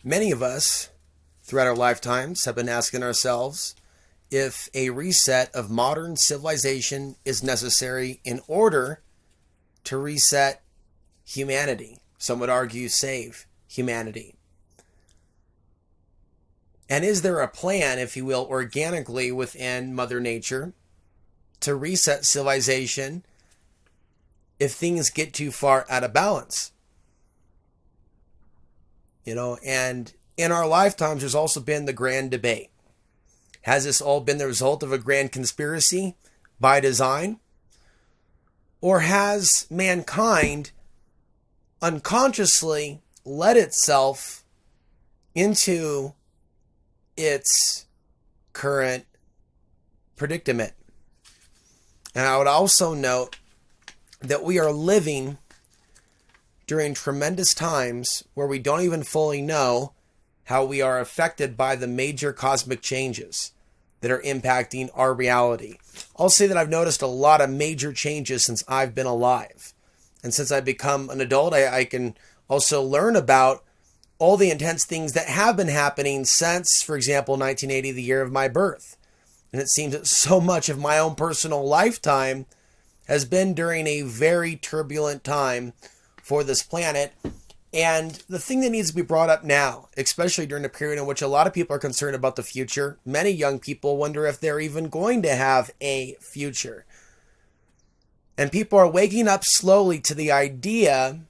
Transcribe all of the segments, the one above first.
Many of us throughout our lifetimes have been asking ourselves if a reset of modern civilization is necessary in order to reset humanity. Some would argue save humanity. And is there a plan, if you will, organically within Mother Nature to reset civilization if things get too far out of balance? And in our lifetimes, there's also been the grand debate. Has this all been the result of a grand conspiracy by design? Or has mankind unconsciously led itself into its current predicament? And I would also note that we are living during tremendous times where we don't even fully know how we are affected by the major cosmic changes that are impacting our reality. I'll say that I've noticed a lot of major changes since I've been alive. And since I've become an adult, I can also learn about all the intense things that have been happening since, for example, 1980, the year of my birth. And it seems that so much of my own personal lifetime has been during a very turbulent time for this planet. And the thing that needs to be brought up now, especially during a period in which a lot of people are concerned about the future, many young people wonder if they're even going to have a future. And people are waking up slowly to the idea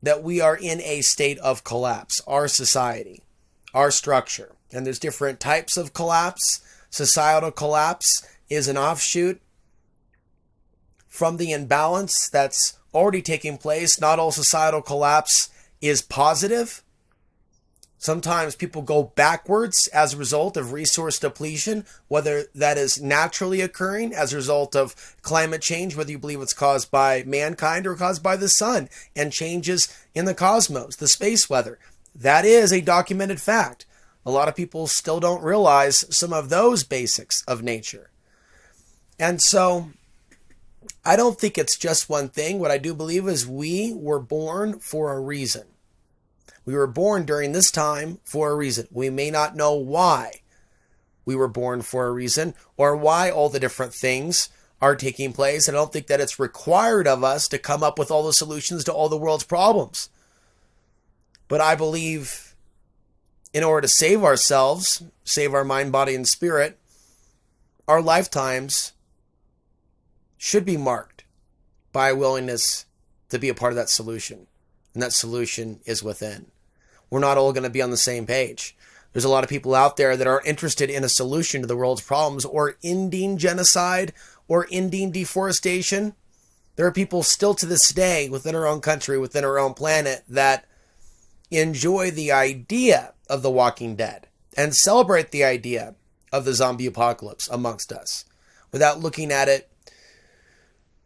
that we are in a state of collapse, our society, our structure. And there's different types of collapse. Societal collapse is an offshoot from the imbalance that's already taking place. Not all societal collapse is positive. Sometimes people go backwards as a result of resource depletion, whether that is naturally occurring as a result of climate change, whether you believe it's caused by mankind or caused by the sun and changes in the cosmos, the space weather. That is a documented fact. A lot of people still don't realize some of those basics of nature. And so I don't think it's just one thing. What I do believe is we were born for a reason. We were born during this time for a reason. We may not know why we were born for a reason or why all the different things are taking place. And I don't think that it's required of us to come up with all the solutions to all the world's problems. But I believe in order to save ourselves, save our mind, body, and spirit, our lifetimes should be marked by a willingness to be a part of that solution. And that solution is within. We're not all going to be on the same page. There's a lot of people out there that are interested in a solution to the world's problems or ending genocide or ending deforestation. There are people still to this day within our own country, within our own planet, that enjoy the idea of the Walking Dead and celebrate the idea of the zombie apocalypse amongst us without looking at it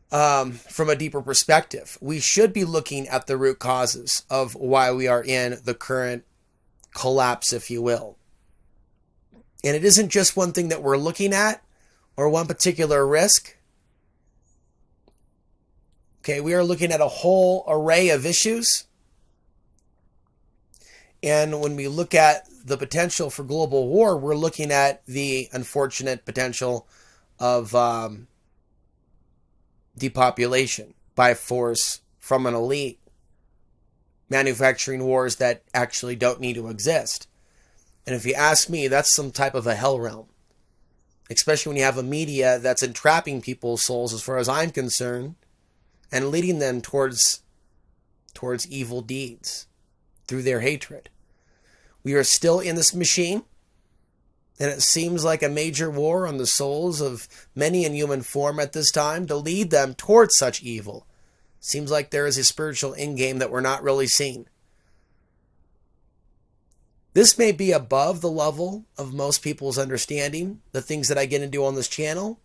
from a deeper perspective. We should be looking at the root causes of why we are in the current collapse, if you will. And it isn't just one thing that we're looking at or one particular risk. Okay, we are looking at a whole array of issues. And when we look at the potential for global war, we're looking at the unfortunate potential of depopulation by force from an elite, manufacturing wars that actually don't need to exist. And if you ask me, that's some type of a hell realm, especially when you have a media that's entrapping people's souls, as far as I'm concerned, and leading them towards evil deeds through their hatred. We are still in this machine, and it seems like a major war on the souls of many in human form at this time to lead them towards such evil. Seems like there is a spiritual endgame that we're not really seeing. This may be above the level of most people's understanding, the things that I get into on this channel,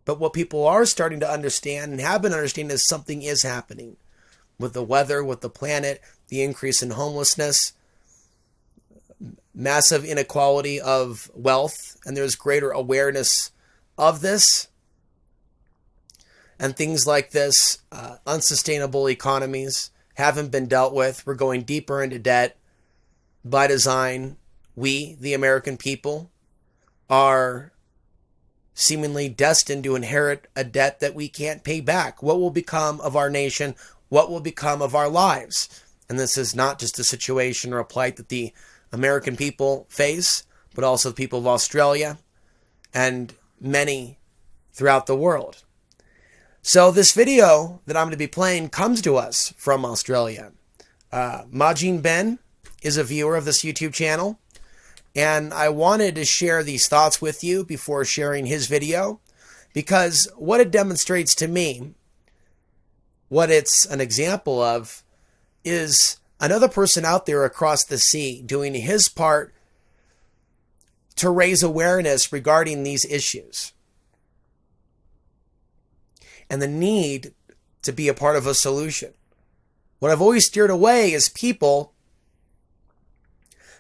but what people are starting to understand and have been understanding is something is happening with the weather, with the planet, the increase in homelessness, massive inequality of wealth, and there's greater awareness of this. And things like this, unsustainable economies haven't been dealt with. We're going deeper into debt. by design, we, the American people, are seemingly destined to inherit a debt that we can't pay back. What will become of our nation? What will become of our lives? And this is not just a situation or a plight that the American people face, but also the people of Australia and many throughout the world. So this video that I'm going to be playing comes to us from Australia. Majin Ben is a viewer of this YouTube channel, and I wanted to share these thoughts with you before sharing his video, because what it demonstrates to me, what it's an example of, is another person out there across the sea doing his part to raise awareness regarding these issues and the need to be a part of a solution. What I've always steered away is people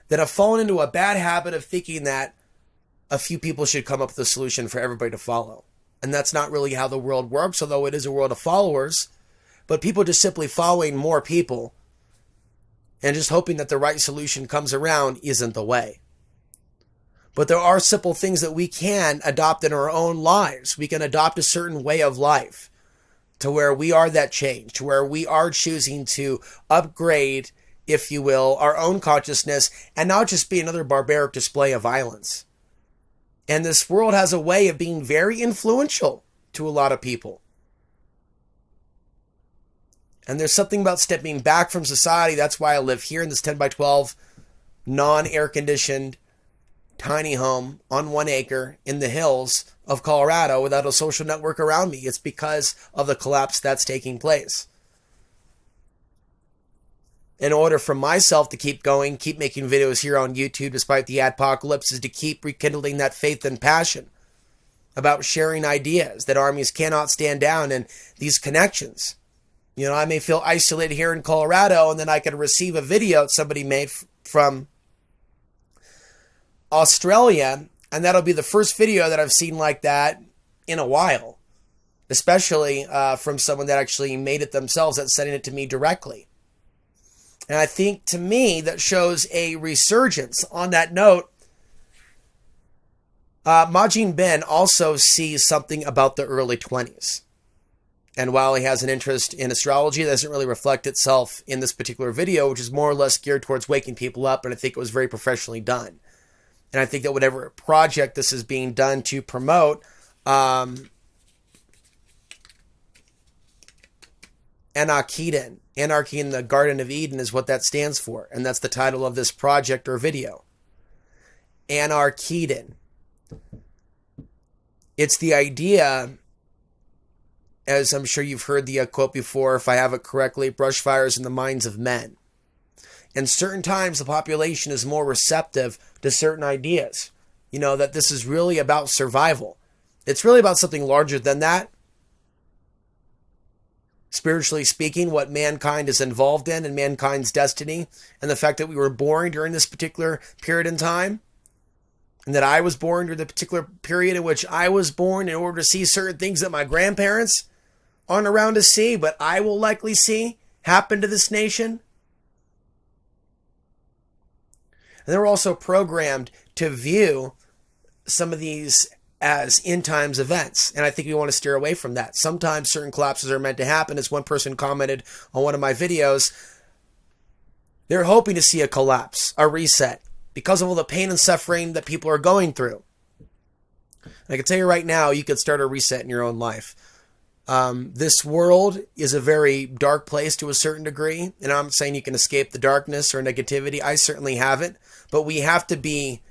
that have fallen into a bad habit of thinking that a few people should come up with a solution for everybody to follow. And that's not really how the world works, although it is a world of followers. But people just simply following more people and just hoping that the right solution comes around isn't the way. But there are simple things that we can adopt in our own lives. We can adopt a certain way of life to where we are that change, to where we are choosing to upgrade, if you will, our own consciousness and not just be another barbaric display of violence. And this world has a way of being very influential to a lot of people. And there's something about stepping back from society. That's why I live here in this 10 by 12, non-air conditioned, tiny home on 1 acre in the hills of Colorado without a social network around me. It's because of the collapse that's taking place. In order for myself to keep going, keep making videos here on YouTube despite the apocalypse, is to keep rekindling that faith and passion about sharing ideas that armies cannot stand down, and these connections. You know, I may feel isolated here in Colorado, and then I could receive a video that somebody made from Australia, and that'll be the first video that I've seen like that in a while, especially from someone that actually made it themselves, that's sending it to me directly. And I think, to me, that shows a resurgence. On that note, Majin Ben also sees something about the early 20s. And while he has an interest in astrology, that doesn't really reflect itself in this particular video, which is more or less geared towards waking people up, and I think it was very professionally done. And I think that whatever project this is being done to promote, Anarkedan, Anarchy in the Garden of Eden, is what that stands for. And that's the title of this project or video. Anarkedan. It's the idea, as I'm sure you've heard the quote before, if I have it correctly, brush fires in the minds of men. And certain times the population is more receptive to certain ideas. You know, that this is really about survival. It's really about something larger than that. Spiritually speaking, what mankind is involved in and mankind's destiny, and the fact that we were born during this particular period in time, and that I was born during the particular period in which I was born in order to see certain things that my grandparents aren't around to see, but I will likely see happen to this nation. And they were also programmed to view some of these as end times events. And I think we want to steer away from that. Sometimes certain collapses are meant to happen. As one person commented on one of my videos, they're hoping to see a collapse, a reset, because of all the pain and suffering that people are going through. And I can tell you right now, you could start a reset in your own life. This world is a very dark place to a certain degree. And I'm not saying you can escape the darkness or negativity. I certainly haven't. But we have to be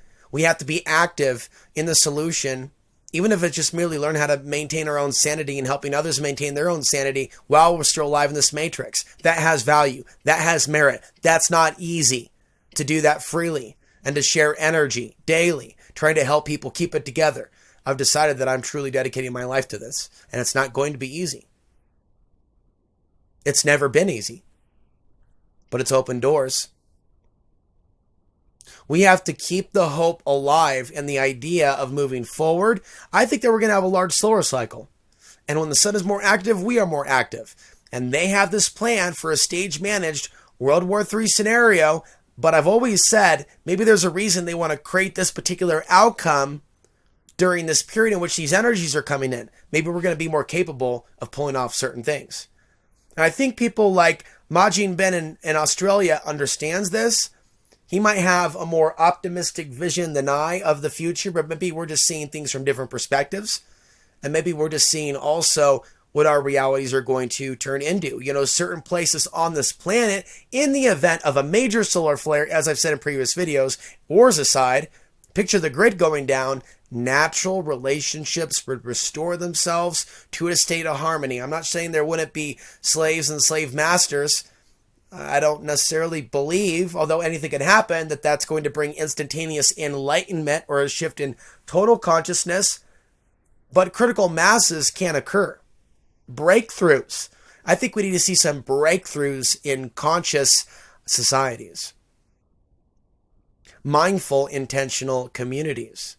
active in the solution, even if it's just merely learn how to maintain our own sanity and helping others maintain their own sanity while we're still alive in this matrix. That has value. That has merit. That's not easy to do that freely and to share energy daily, trying to help people keep it together. I've decided that I'm truly dedicating my life to this, and it's not going to be easy. It's never been easy, but it's opened doors. We have to keep the hope alive and the idea of moving forward. I think that we're going to have a large solar cycle. And when the sun is more active, we are more active. And they have this plan for a stage-managed World War III scenario But I've always said maybe there's a reason they want to create this particular outcome during this period in which these energies are coming in. Maybe we're going to be more capable of pulling off certain things. And I think people like Majin Ben in Australia understands this. He might have a more optimistic vision than I of the future, but maybe we're just seeing things from different perspectives. And maybe we're just seeing also what our realities are going to turn into. You know, certain places on this planet, in the event of a major solar flare, as I've said in previous videos, wars aside, picture the grid going down, natural relationships would restore themselves to a state of harmony. I'm not saying there wouldn't be slaves and slave masters. I don't necessarily believe, although anything can happen, that that's going to bring instantaneous enlightenment or a shift in total consciousness. But critical masses can occur. Breakthroughs. I think we need to see some breakthroughs in conscious societies. Mindful, intentional communities.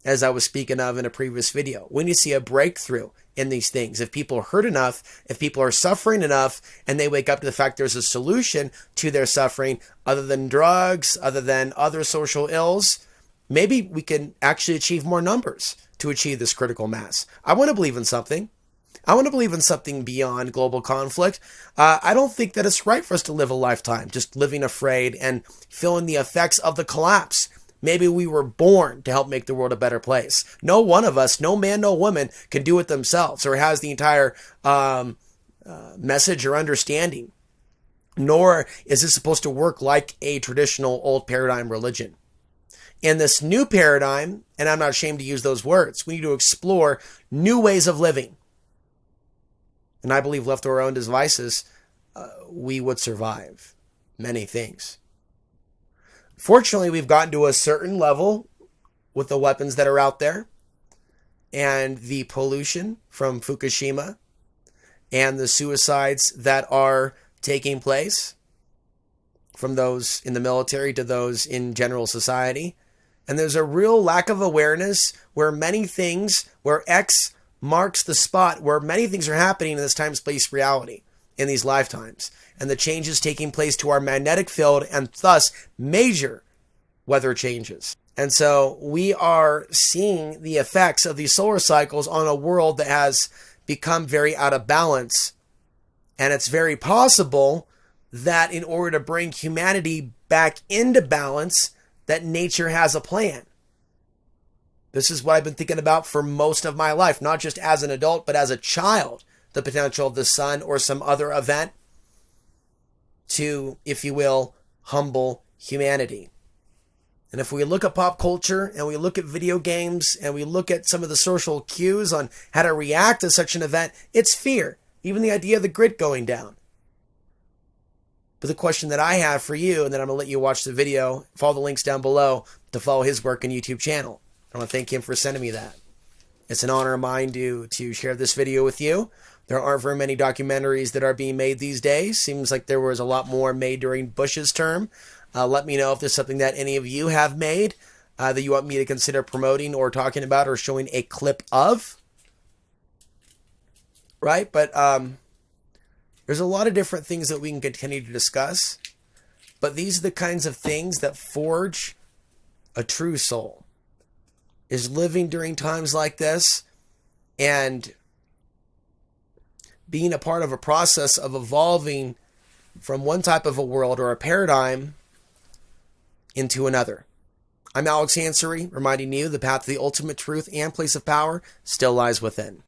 As I was speaking of in a previous video, we need to see a breakthrough in these things. If people hurt enough, if people are suffering enough, and they wake up to the fact there's a solution to their suffering other than drugs, other than other social ills, maybe we can actually achieve more numbers to achieve this critical mass. I want to believe in something. I want to believe in something beyond global conflict. I don't think that it's right for us to live a lifetime just living afraid and feeling the effects of the collapse. Maybe we were born to help make the world a better place. No one of us, no man, no woman, can do it themselves or has the entire message or understanding. Nor is it supposed to work like a traditional old paradigm religion. In this new paradigm, and I'm not ashamed to use those words, we need to explore new ways of living. And I believe left to our own devices, we would survive many things. Fortunately, we've gotten to a certain level with the weapons that are out there and the pollution from Fukushima and the suicides that are taking place from those in the military to those in general society. And there's a real lack of awareness where many things, where X marks the spot, where many things are happening in this time, space reality in these lifetimes. And the changes taking place to our magnetic field and thus major weather changes. And so we are seeing the effects of these solar cycles on a world that has become very out of balance. And it's very possible that in order to bring humanity back into balance, that nature has a plan. This is what I've been thinking about for most of my life, not just as an adult, but as a child. The potential of the sun or some other event to, if you will, humble humanity. And if we look at pop culture and we look at video games and we look at some of the social cues on how to react to such an event, it's fear. Even the idea of the grid going down. But the question that I have for you, and then I'm going to let you watch the video, follow the links down below to follow his work and YouTube channel. I want to thank him for sending me that. It's an honor of mine to share this video with you. There aren't very many documentaries that are being made these days. Seems like there was a lot more made during Bush's term. Let me know if there's something that any of you have made that you want me to consider promoting or talking about or showing a clip of. Right? But there's a lot of different things that we can continue to discuss. But these are the kinds of things that forge a true soul. Is living during times like this and being a part of a process of evolving from one type of a world or a paradigm into another. I'm Alex Ansary, reminding you the path to the ultimate truth and place of power still lies within.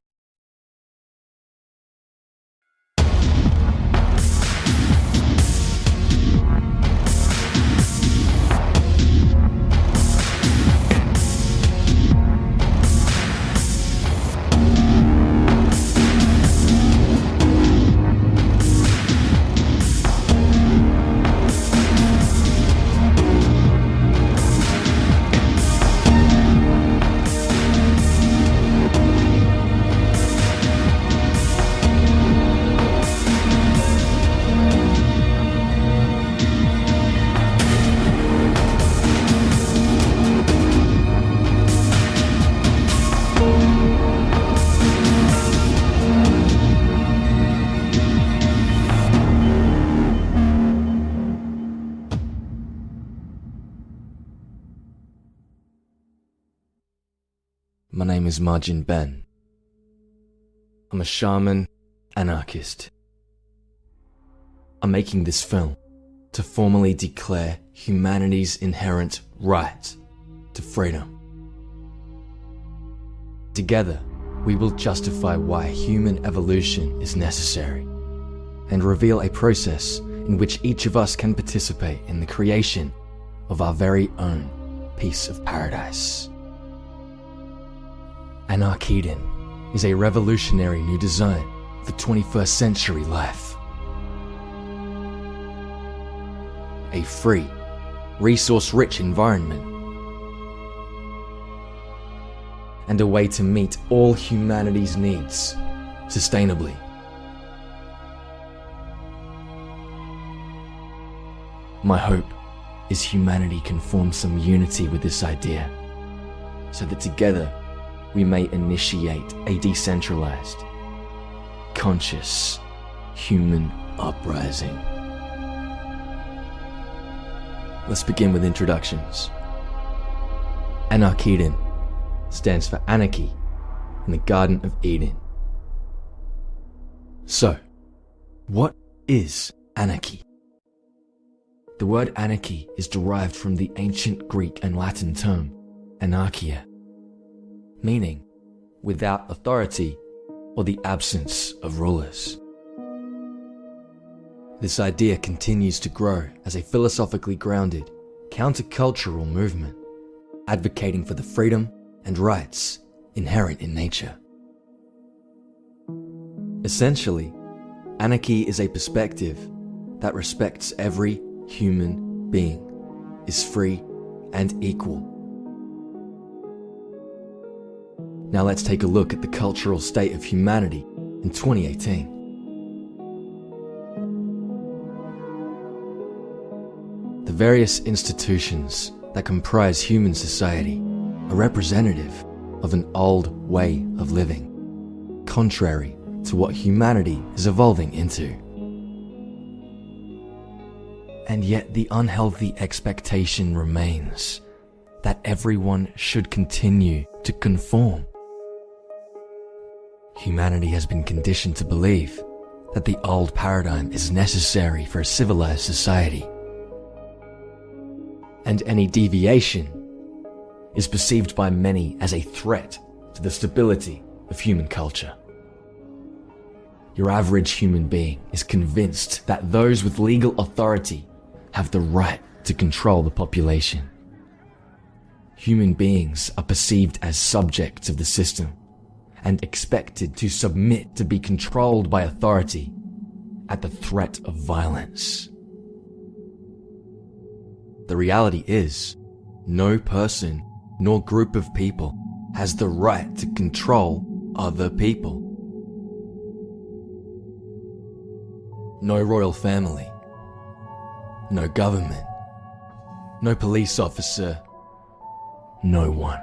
My name is Margin Ben. I'm a shaman, anarchist. I'm making this film to formally declare humanity's inherent right to freedom. Together, we will justify why human evolution is necessary and reveal a process in which each of us can participate in the creation of our very own piece of paradise. Anarkedan is a revolutionary new design for 21st century life. A free, resource-rich environment, and a way to meet all humanity's needs sustainably. My hope is humanity can form some unity with this idea, so that together we may initiate a decentralized, conscious, human uprising. Let's begin with introductions. Anarkedan stands for anarchy in the Garden of Eden. So, what is anarchy? The word anarchy is derived from the ancient Greek and Latin term anarchia, meaning without authority or the absence of rulers. This idea continues to grow as a philosophically grounded, countercultural movement, advocating for the freedom and rights inherent in nature. Essentially, anarchy is a perspective that respects every human being, is free and equal. Now let's take a look at the cultural state of humanity in 2018. The various institutions that comprise human society are representative of an old way of living, contrary to what humanity is evolving into. And yet the unhealthy expectation remains that everyone should continue to conform. Humanity has been conditioned to believe that the old paradigm is necessary for a civilized society, and any deviation is perceived by many as a threat to the stability of human culture. Your average human being is convinced that those with legal authority have the right to control the population. Human beings are perceived as subjects of the system and expected to submit to be controlled by authority at the threat of violence. The reality is, no person nor group of people has the right to control other people. No royal family, no government, no police officer, no one.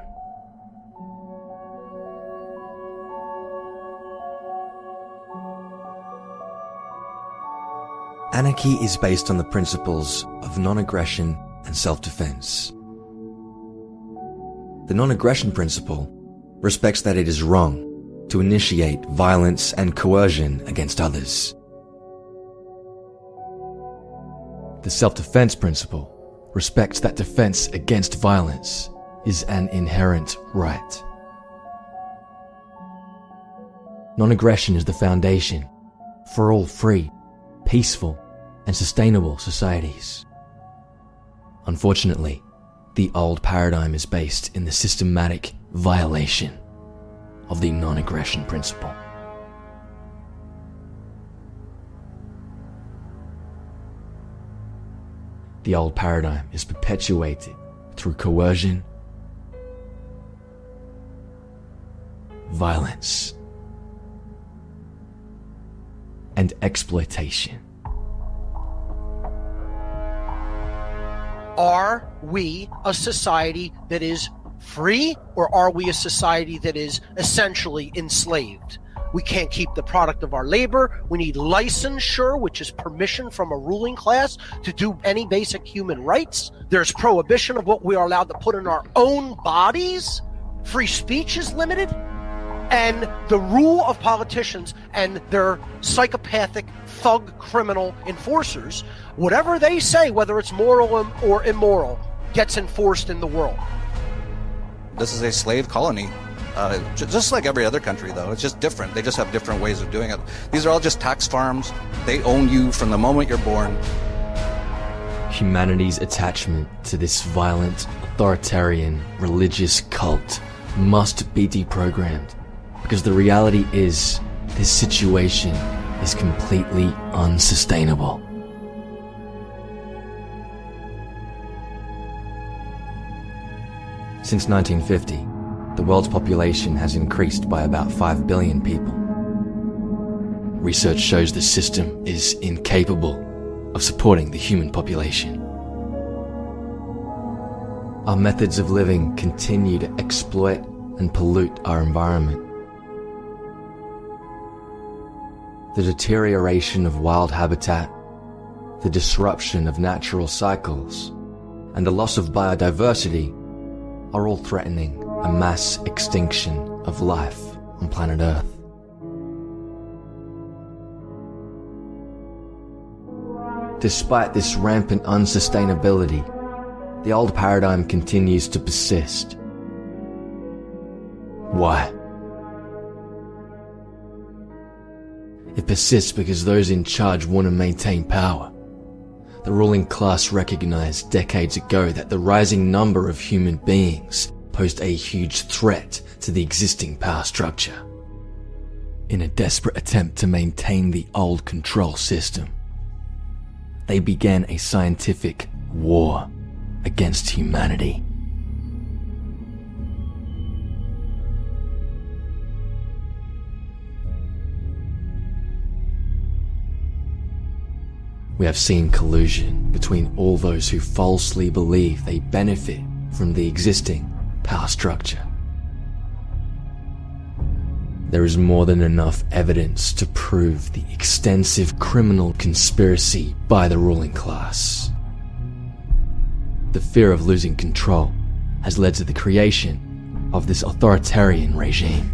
Anarchy is based on the principles of non-aggression and self-defense. The non-aggression principle respects that it is wrong to initiate violence and coercion against others. The self-defense principle respects that defense against violence is an inherent right. Non-aggression is the foundation for all free, peaceful, and sustainable societies. Unfortunately, the old paradigm is based in the systematic violation of the non-aggression principle. The old paradigm is perpetuated through coercion, violence, and exploitation. Are we a society that is free, or are we a society that is essentially enslaved? We can't keep the product of our labor. We need licensure, which is permission from a ruling class to do any basic human rights. There's prohibition of what we are allowed to put in our own bodies. free speech is limited, and the rule of politicians and their psychopathic thug criminal enforcers, whatever they say, whether it's moral or immoral, gets enforced in the world. This is a slave colony. Just like every other country, though. It's just different. They just have different ways of doing it. These are all just tax farms. They own you from the moment you're born. Humanity's attachment to this violent, authoritarian, religious cult must be deprogrammed, because the reality is, this situation is completely unsustainable. Since 1950, the world's population has increased by about 5 billion people. Research shows the system is incapable of supporting the human population. Our methods of living continue to exploit and pollute our environment. The deterioration of wild habitat, the disruption of natural cycles, and the loss of biodiversity are all threatening a mass extinction of life on planet Earth. Despite this rampant unsustainability, the old paradigm continues to persist. Why? It persists because those in charge want to maintain power. The ruling class recognized decades ago that the rising number of human beings posed a huge threat to the existing power structure. In a desperate attempt to maintain the old control system, they began a scientific war against humanity. We have seen collusion between all those who falsely believe they benefit from the existing power structure. There is more than enough evidence to prove the extensive criminal conspiracy by the ruling class. The fear of losing control has led to the creation of this authoritarian regime.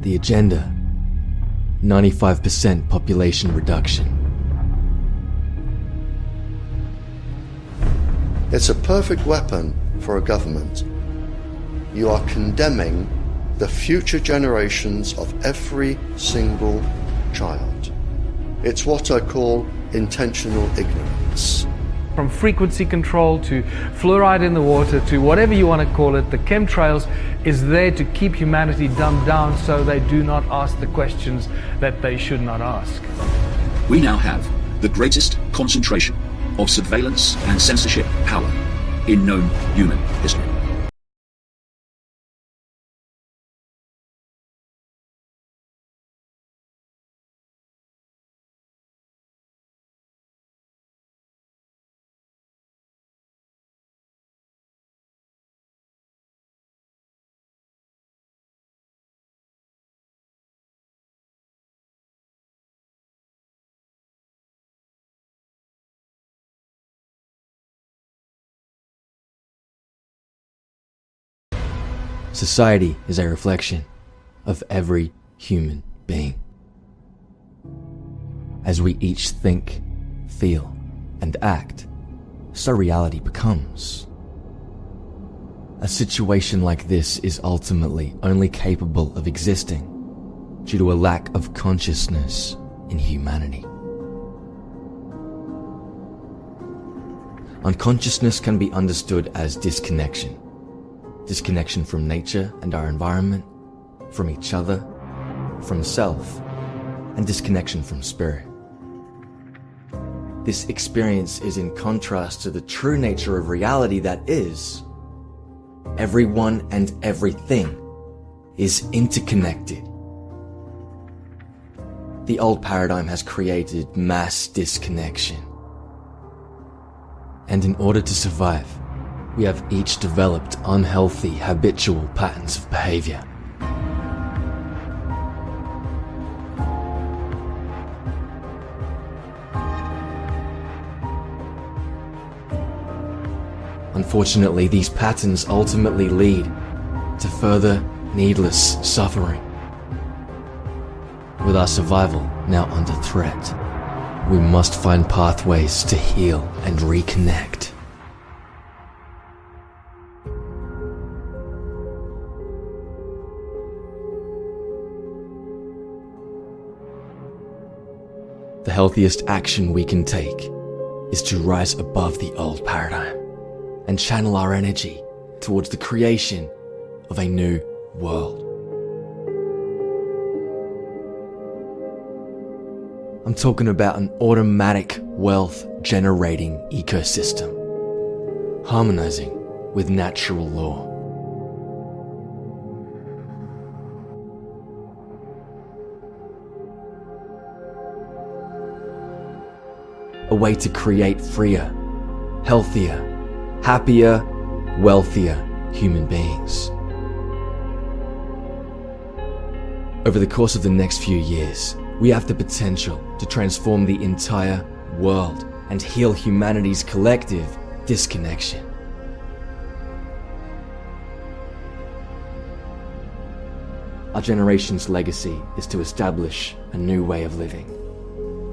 The agenda: 95% population reduction. It's a perfect weapon for a government. You are condemning the future generations of every single child. It's what I call intentional ignorance. From frequency control to fluoride in the water to whatever you want to call it, the chemtrails is there to keep humanity dumbed down so they do not ask the questions that they should not ask. We now have the greatest concentration of surveillance and censorship power in known human history. Society is a reflection of every human being. As we each think, feel, and act, so reality becomes. A situation like this is ultimately only capable of existing due to a lack of consciousness in humanity. Unconsciousness can be understood as disconnection. Disconnection from nature and our environment, from each other, from self, and disconnection from spirit. This experience is in contrast to the true nature of reality that is, everyone and everything is interconnected. The old paradigm has created mass disconnection. And in order to survive, we have each developed unhealthy habitual patterns of behavior. Unfortunately, these patterns ultimately lead to further needless suffering. With our survival now under threat, we must find pathways to heal and reconnect. The healthiest action we can take is to rise above the old paradigm and channel our energy towards the creation of a new world. I'm talking about an automatic wealth generating ecosystem, harmonizing with natural law. A way to create freer, healthier, happier, wealthier human beings. Over the course of the next few years, we have the potential to transform the entire world and heal humanity's collective disconnection. Our generation's legacy is to establish a new way of living,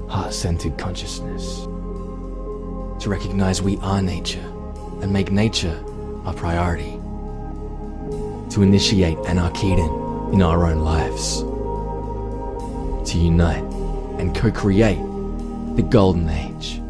heart-centered consciousness, to recognize we are nature and make nature our priority, to initiate Anarkedan in our own lives, to unite and co-create the golden age.